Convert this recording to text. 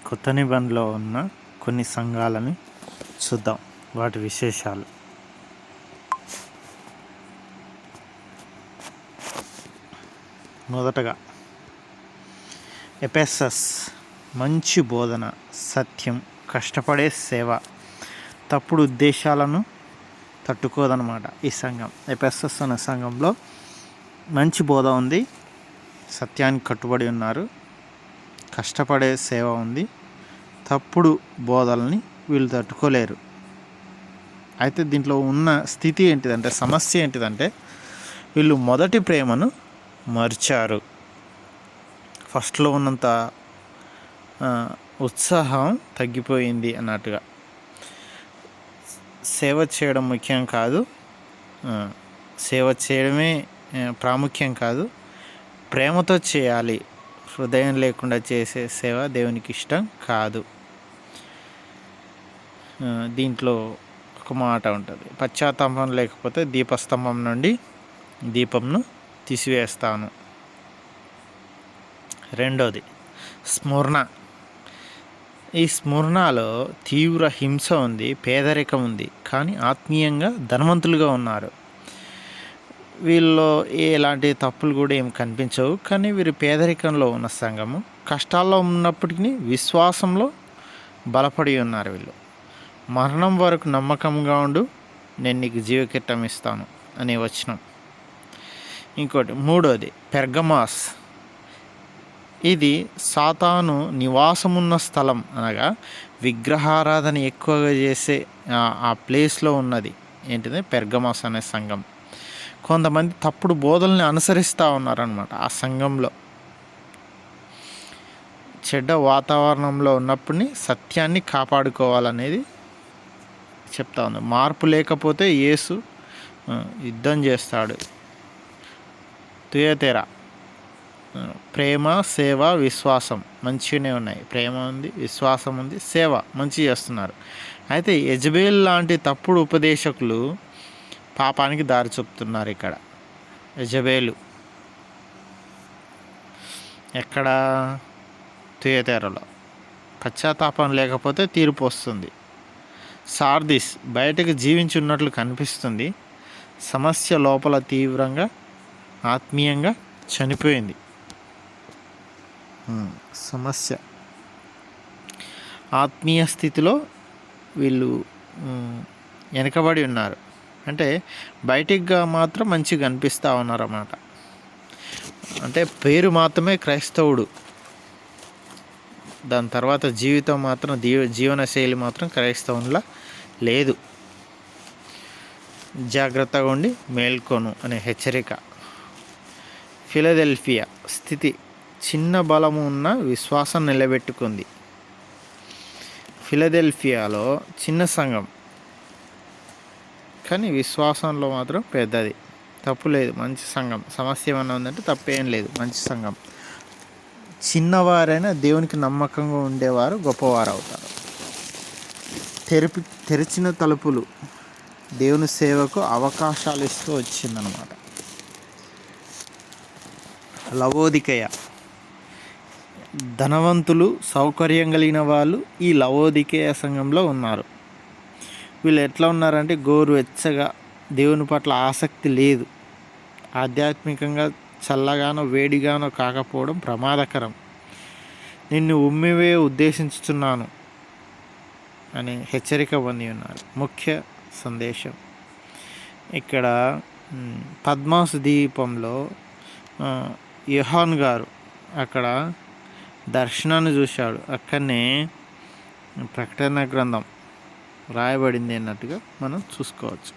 కొత్త నిబంధనలో ఉన్న కొన్ని సంఘాలని చూద్దాం, వాటి విశేషాలు. మొదటగా ఎఫెసస్ మంచి బోధన, సత్యం, కష్టపడే సేవ, తప్పుడు ఉద్దేశాలను తట్టుకోదన్నమాట. ఈ సంఘం ఎఫెసస్ అనే సంఘంలో మంచి బోధ ఉంది, సత్యానికి కట్టుబడి ఉన్నారు, కష్టపడే సేవ ఉంది, తప్పుడు బోధల్ని వీళ్ళు తట్టుకోలేరు. అయితే దీంట్లో ఉన్న స్థితి ఏంటిదంటే, సమస్య ఏంటిదంటే, వీళ్ళు మొదటి ప్రేమను మర్చారు. ఫస్ట్లో ఉన్నంత ఉత్సాహం తగ్గిపోయింది అన్నట్టుగా. సేవ చేయడం ముఖ్యం కాదు, సేవ చేయడమే ప్రాముఖ్యం కాదు, ప్రేమతో చేయాలి. హృదయం లేకుండా చేసే సేవ దేవునికి ఇష్టం కాదు. దీంట్లో ఒక మాట ఉంటుంది, పశ్చాత్తాపం లేకపోతే దీపస్తంభం నుండి దీపంను తీసివేస్తాను. రెండోది స్మరణ. ఈ స్మరణలో తీవ్ర హింస ఉంది, పేదరికం ఉంది, కానీ ఆత్మీయంగా ధనవంతులుగా ఉన్నారు. వీళ్ళలో ఎలాంటి తప్పులు కూడా ఏం కనిపించవు, కానీ వీరు పేదరికంలో ఉన్న సంఘము, కష్టాల్లో ఉన్నప్పటికీ విశ్వాసంలో బలపడి ఉన్నారు. వీళ్ళు మరణం వరకు నమ్మకంగా ఉండు, నేను నీకు జీవకిరీటం ఇస్తాను అనే వచనం. ఇంకోటి మూడోది పెర్గమాస్. ఇది సాతాను నివాసమున్న స్థలం, అనగా విగ్రహారాధన ఎక్కువగా చేసే ఆ ప్లేస్లో ఉన్నది. ఏంటిది? పెర్గమాస్ అనే సంఘం. కొంతమంది తప్పుడు బోధల్ని అనుసరిస్తూ ఉన్నారనమాట. ఆ సంఘంలో చెడ్డ వాతావరణంలో ఉన్నప్పుడు సత్యాన్ని కాపాడుకోవాలనేది చెప్తా ఉంది. మార్పు లేకపోతే యేసు యుద్ధం చేస్తాడు. తుయతెరా ప్రేమ, సేవ, విశ్వాసం మంచిగానే ఉన్నాయి. ప్రేమ ఉంది, విశ్వాసం ఉంది, సేవ మంచి చేస్తున్నారు. అయితే యెజబెల్ లాంటి తప్పుడు ఉపదేశకులు పాపానికి దారి చూపుతున్నారు. ఇక్కడ యెజబెలు ఎక్కడ? తుయతెరలో. పశ్చాత్తాపం లేకపోతే తీర్పు వస్తుంది. సార్దిస్ బయటకు జీవించి ఉన్నట్లు కనిపిస్తుంది, సమస్య లోపల తీవ్రంగా ఆత్మీయంగా చనిపోయింది. సమస్య ఆత్మీయ స్థితిలో వీళ్ళు వెనకబడి ఉన్నారు. అంటే బయటికి మాత్రం మంచిగా కనిపిస్తూ ఉన్నారన్నమాట. అంటే పేరు మాత్రమే క్రైస్తవుడు, దాని తర్వాత జీవితం మాత్రం జీవన శైలి మాత్రం క్రైస్తవునిలా లేదు. జాగ్రత్తగా ఉండి మేల్కొను అనే హెచ్చరిక. ఫిలదెల్ఫియా స్థితి చిన్న బలము ఉన్న విశ్వాసం నిలబెట్టుకుంది. ఫిలదెల్ఫియాలో చిన్న సంఘం, కానీ విశ్వాసంలో మాత్రం పెద్దది. తప్పు లేదు, మంచి సంఘం. సమస్య ఏమన్నా ఉందంటే తప్పేం లేదు, మంచి సంఘం. చిన్నవారైనా దేవునికి నమ్మకంగా ఉండేవారు గొప్పవారు అవుతారు. తెరిచిన తలుపులు దేవుని సేవకు అవకాశాలు ఇస్తూ వచ్చిందనమాట. లవోదికయ ధనవంతులు, సౌకర్యం కలిగిన వాళ్ళు ఈ లవోదికయ సంఘంలో ఉన్నారు. వీళ్ళు ఎట్లా ఉన్నారంటే గోరువెచ్చగా, దేవుని పట్ల ఆసక్తి లేదు, ఆధ్యాత్మికంగా చల్లగానో వేడిగానో కాకపోవడం ప్రమాదకరం. నిన్ను ఉమ్మివే ఉద్దేశించుతున్నాను అని హెచ్చరిక పొంది ఉన్నారు. ముఖ్య సందేశం ఇక్కడ పద్మాసు ద్వీపంలో యోహాను గారు అక్కడ దర్శనాన్ని చూశాడు. అక్కడనే ప్రకటన గ్రంథం రాయబడింది అన్నట్టుగా మనం చూసుకోవచ్చు.